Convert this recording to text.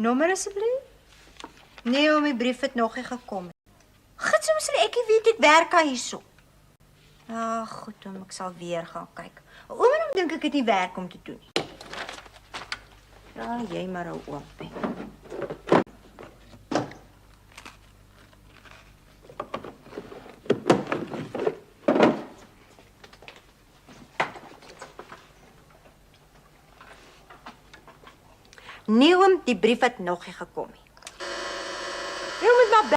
Nommer asseblief? Nee, my brief het nog nie gekom nie. Gits, hoe sal ek nie weet ek werk hierso? Ja, goed, ek sal weer gaan kyk. Oom dink ek het nie werk om te doen nie. Ja, jy maar ou oopie. Nee, oom, die brief het nog nie gekom nie.